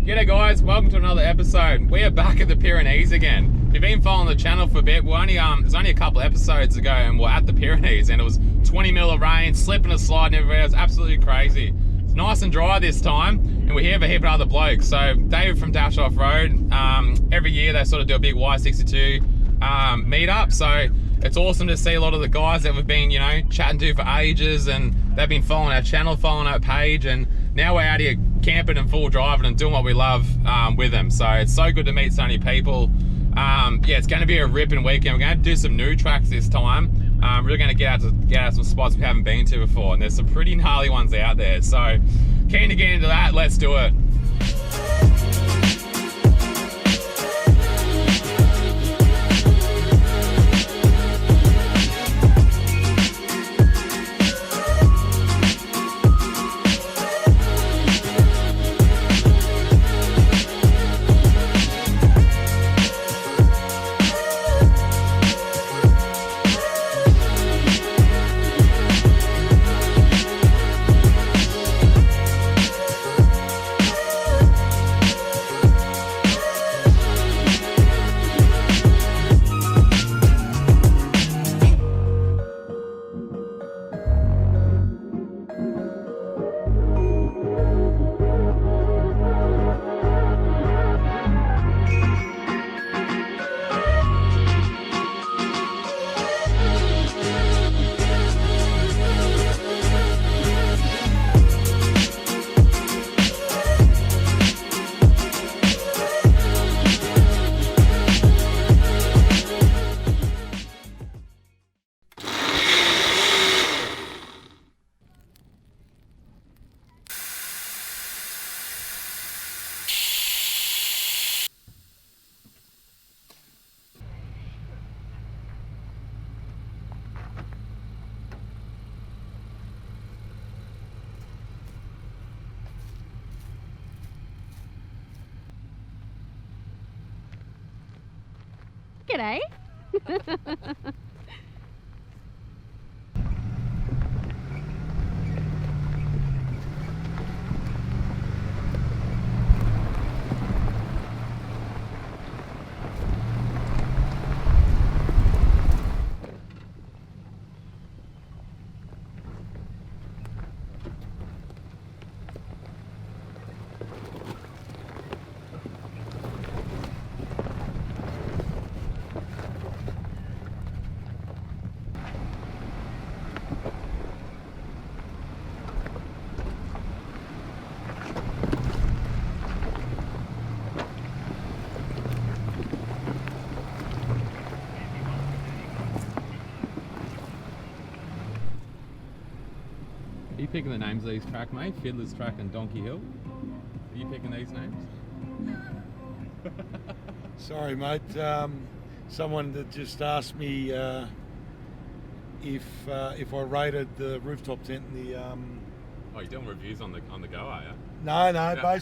G'day guys, welcome to another episode. We are back at the Pyrenees again. If you've been following the channel for a bit, we're only it was only a couple episodes ago and we're at the Pyrenees and it was 20 mil of rain, slipping and sliding everywhere. It was absolutely crazy. It's nice and dry this time and we're here for a heap of other blokes. So David from Dash Off-Road, every year they sort of do a big Y62 meetup. So it's awesome to see a lot of the guys that we've been, you know, chatting to for ages, and they've been following our channel, following our page, and now we're out here camping and full driving and doing what we love with them. So it's so good to meet so many people. Yeah, it's going to be a ripping weekend. We're going to do some new tracks this time. We're going to get out some spots we haven't been to before, and there's some pretty gnarly ones out there. So keen to get into that. Let's do it. G'day. Are you picking the names of these tracks, mate? Fiddler's Track and Donkey Hill? Are you picking these names? Sorry, mate. Someone that just asked me if I rated the rooftop tent in the. Oh, you're doing reviews on the go, are you? No. Yeah.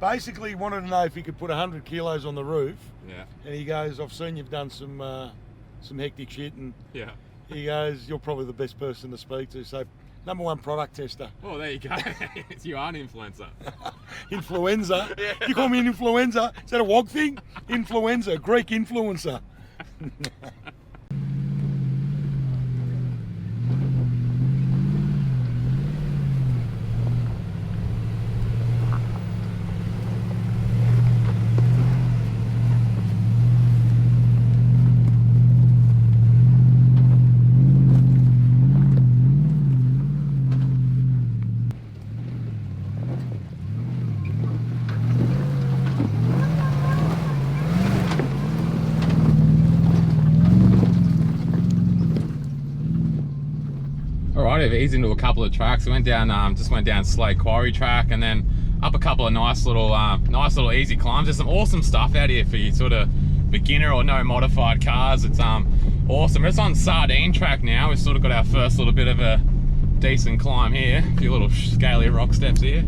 Basically wanted to know if he could put 100 kilos on the roof. Yeah. And he goes, "I've seen you've done some hectic shit," and Yeah. he goes, "You're probably the best person to speak to." So, #1 product tester. Oh, there you go. You are an influencer. Influenza. Yeah. You call me an influenza? Is that a WOG thing? Influenza, Greek influencer. We've eased into a couple of tracks. We went down, just went down Slate Quarry track, and then up a couple of nice little easy climbs. There's some awesome stuff out here for you sort of beginner or no modified cars. It's awesome. We're just on Sardine track now. We've sort of got our first little bit of a decent climb here. A few little scaly rock steps here.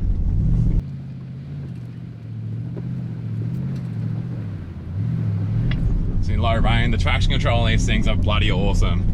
It's in low rain. The traction control on these things are bloody awesome.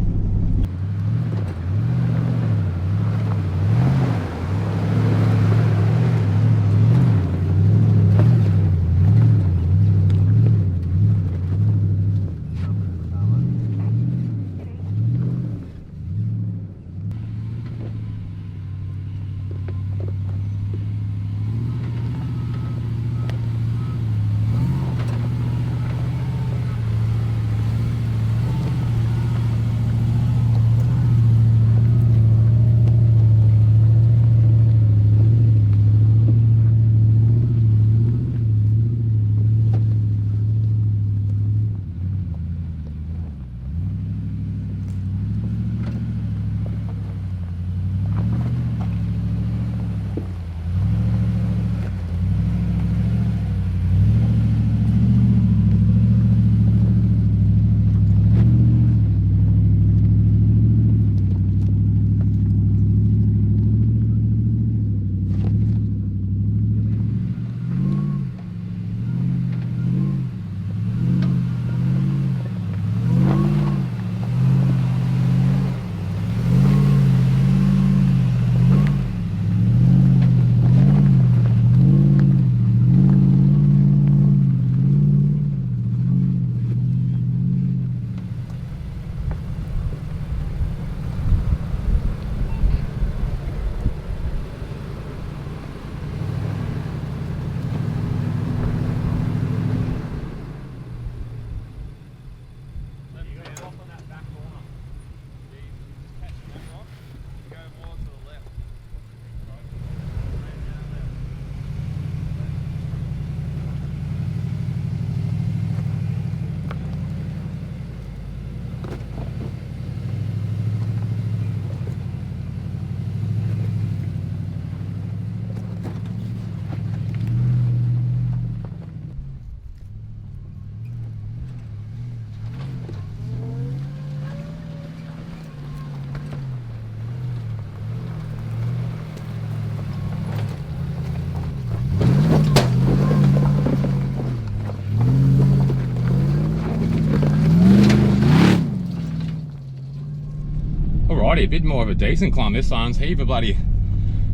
Alrighty, a bit more of a decent climb this time. There's a heap of bloody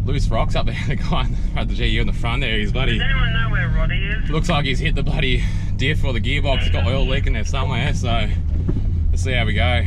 loose rocks up there. The guy at the GU in the front there, he's bloody... Does anyone know where Roddy is? Looks like he's hit the bloody diff or the gearbox. It's got oil leaking there somewhere, so let's see how we go.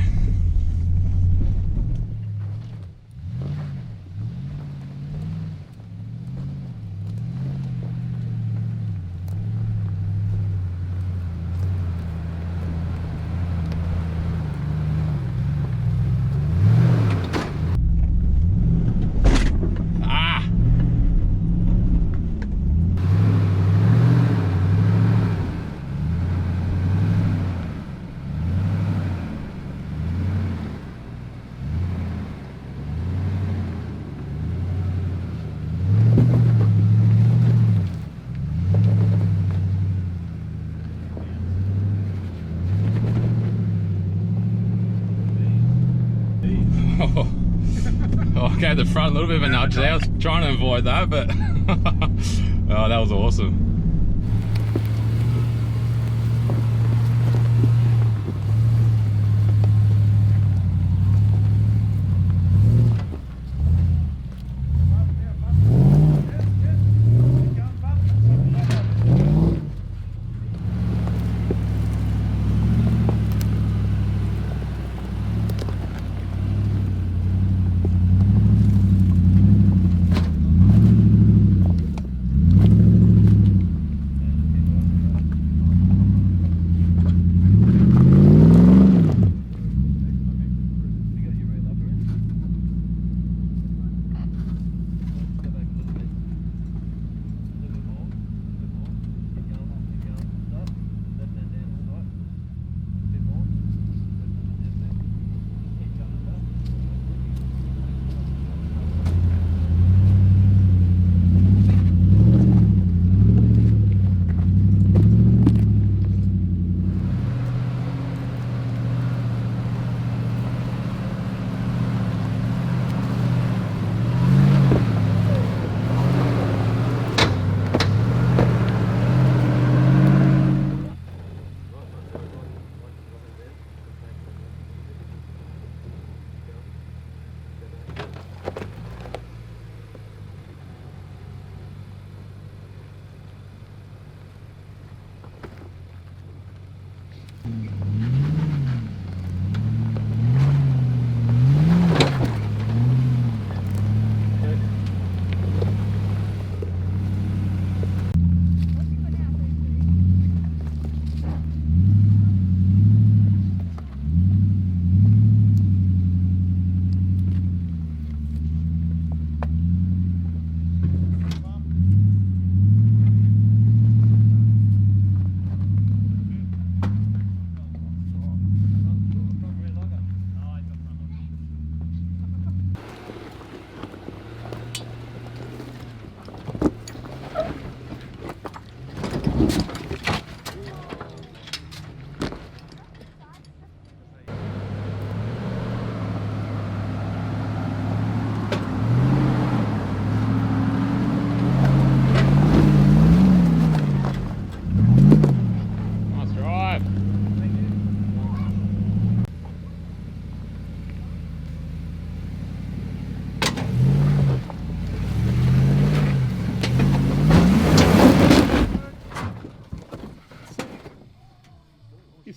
Oh, I gave the front a little bit of a nudge there. I was trying to avoid that, but oh, that was awesome.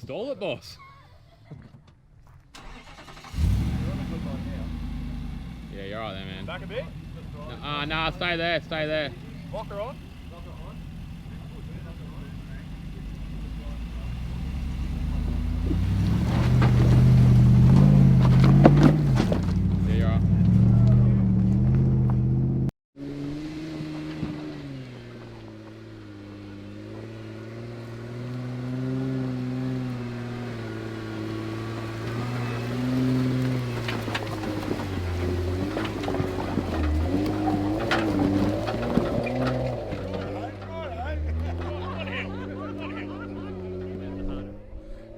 Stole it, boss. Yeah, you're right there, man. Back a bit? Nah, stay there, stay there. Lock her on. Yeah, you're right.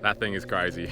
That thing is crazy.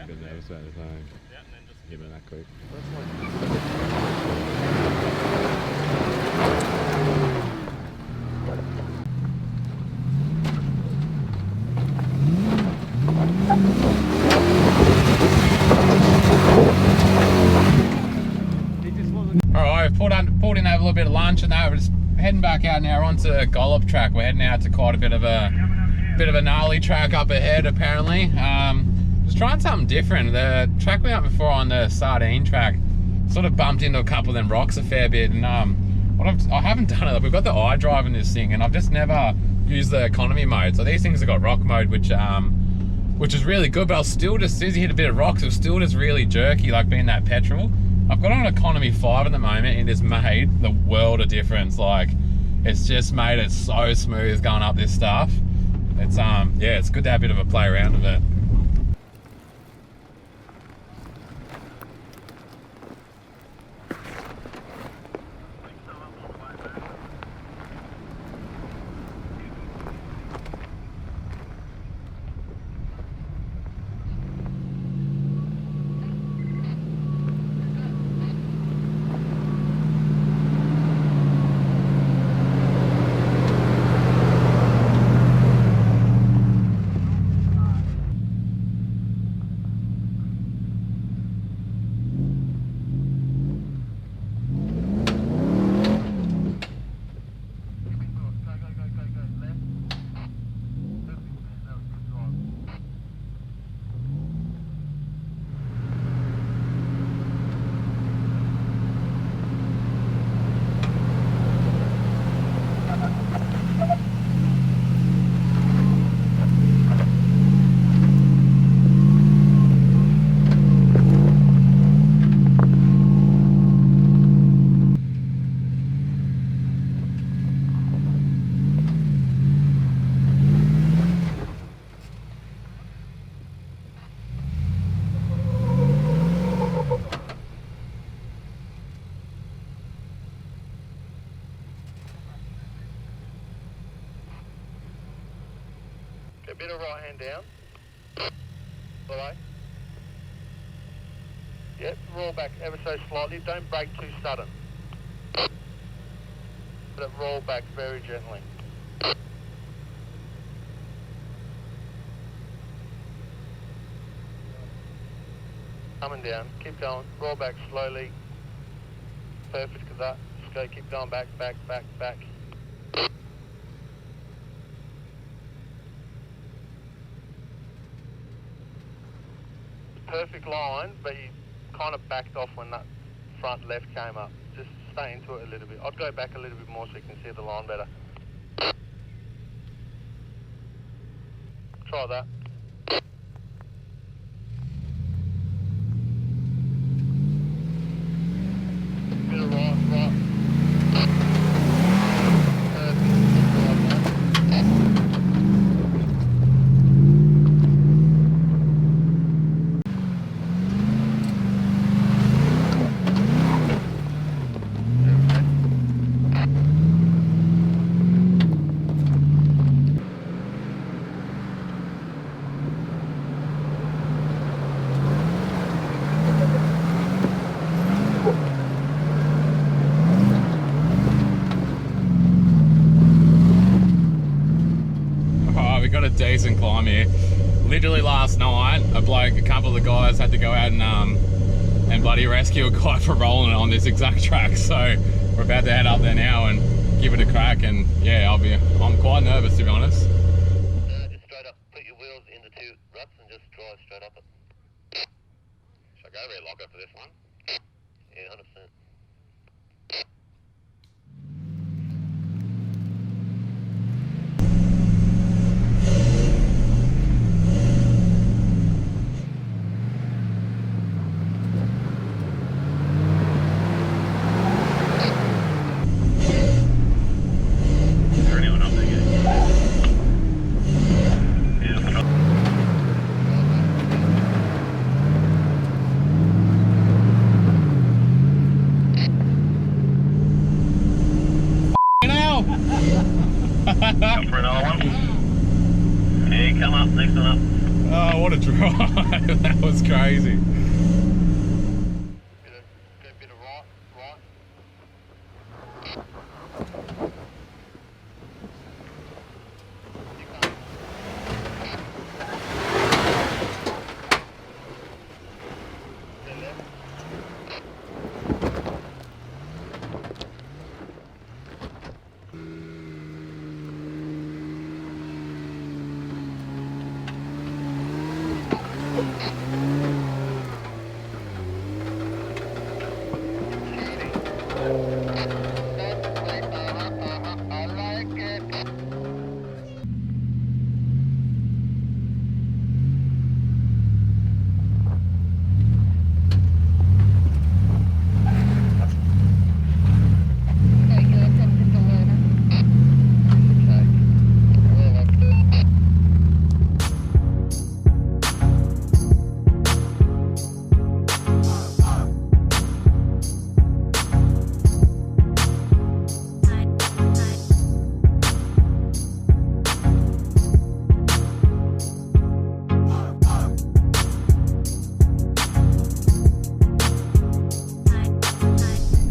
Bit nervous about the time. Give it that quick. Alright, we've pulled in over a little bit of lunch and that. We're just heading back out now. We're onto a Gollop track. We're heading out to quite a bit of a gnarly track up ahead apparently. Just trying something different. The track we went before on the Sardine track sort of bumped into a couple of them rocks a fair bit, and I haven't done it. We've got the iDrive in this thing and I've just never used the economy mode. So these things have got rock mode, which is really good, but I'll still just, as soon as you hit a bit of rocks, it's still just really jerky, like being that petrol. I've got on economy 5 at the moment and it's made the world of difference. Like, it's just made it so smooth going up this stuff. It's yeah, it's good to have a bit of a play around with it. A bit of right hand down. Below. Yep, roll back ever so slightly. Don't brake too sudden. Let it roll back very gently. Coming down. Keep going. Roll back slowly. Perfect for that. Just go. Keep going back, back, back, back. Perfect line, but you kind of backed off when that front left came up. Just stay into it a little bit. I'd go back a little bit more so you can see the line better. Try that. Bit of right, right. Decent climb here. Literally last night, a couple of the guys had to go out and bloody rescue a guy for rolling it on this exact track. So we're about to head up there now and give it a crack. And yeah, I'm quite nervous, to be honest. Just straight up, put your wheels in the 2 ruts and just drive straight up it. Should I go rear locker for this one? Yeah, 100%. Come for another one. Hey, come up, next one up. Oh, what a drive. That was crazy. Bit of right. I like it.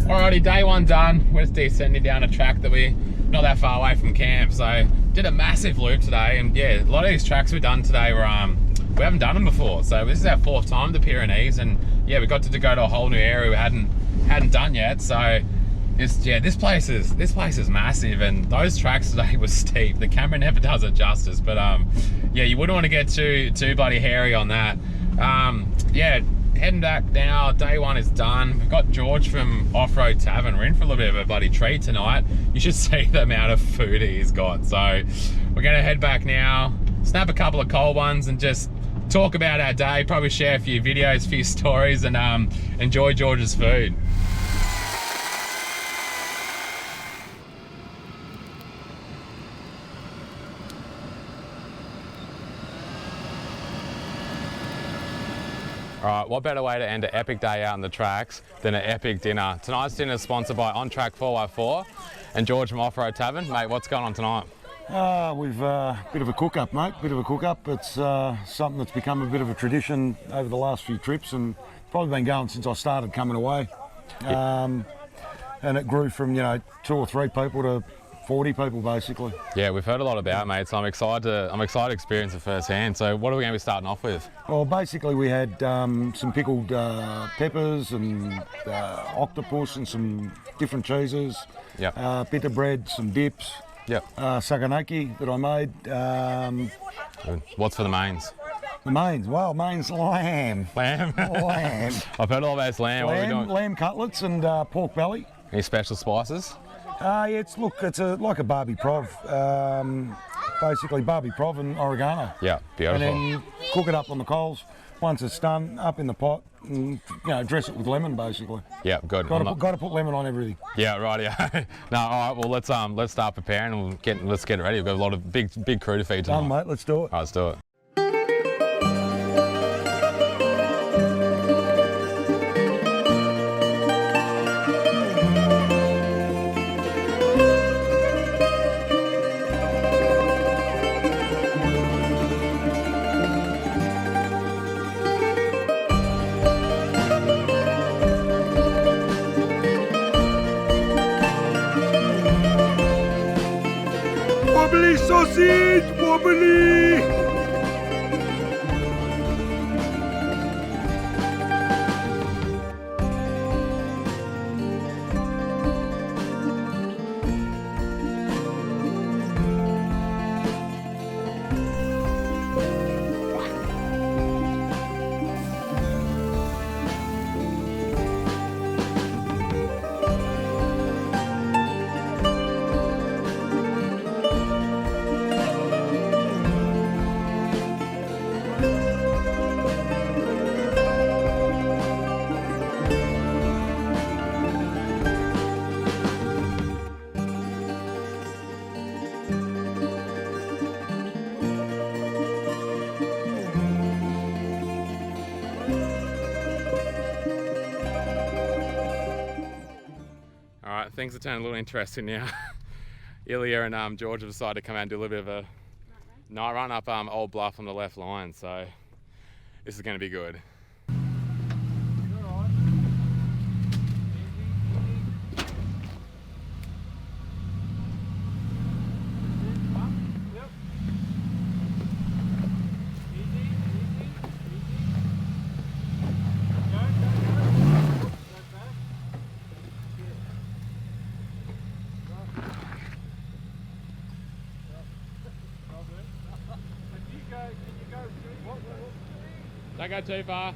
Alrighty, day one done. We're just descending down a track that we not that far away from camp. So did a massive loop today, and yeah, a lot of these tracks we've done today were we haven't done them before. So this is our 4th time the Pyrenees, and yeah, we got to go to a whole new area we hadn't done yet. So this place is massive, and those tracks today were steep. The camera never does it justice, but yeah, you wouldn't want to get too bloody hairy on that. Yeah. Heading back now, day one is done. We've got George from Offroad Tavern. We're in for a little bit of a bloody treat tonight. You should see the amount of food he's got. So we're gonna head back now, snap a couple of cold ones and just talk about our day, probably share a few videos, a few stories, and enjoy George's food. All right, what better way to end an epic day out on the tracks than an epic dinner? Tonight's dinner is sponsored by On Track 4x4 and George from Offroad Tavern. Mate, what's going on tonight? We've a bit of a cook-up, mate, bit of a cook-up. It's something that's become a bit of a tradition over the last few trips, and probably been going since I started coming away. And it grew from, 2 or 3 people to 40 people, basically. Yeah, we've heard a lot about it, mate, so I'm excited to experience it firsthand. So what are we going to be starting off with? Well, basically we had some pickled peppers and octopus and some different cheeses. Yep. Bit of bread, some dips. Yep. Saganaki that I made. Good. What's for the mains? The mains, well, mains lamb. Lamb? Lamb. I've heard all about this lamb. What are we doing? Lamb cutlets and pork belly. Any special spices? Yeah, it's like a Barbie Prov. Basically Barbie Prov and oregano. Yeah, beautiful. And then you cook it up on the coals. Once it's done, up in the pot, and dress it with lemon, basically. Yeah, good. Got to put lemon on everything. Yeah, right. Yeah. No, all right. Well, let's start preparing and let's get it ready. We've got a lot of big crew to feed tonight. Done, mate. Let's do it. All right, let's do it. Wobbly sausage, wobbly! Things are turning a little interesting now. Ilya and George have decided to come out and do a little bit of No, I run up Old Bluff on the left line, so this is going to be good. Don't go too far.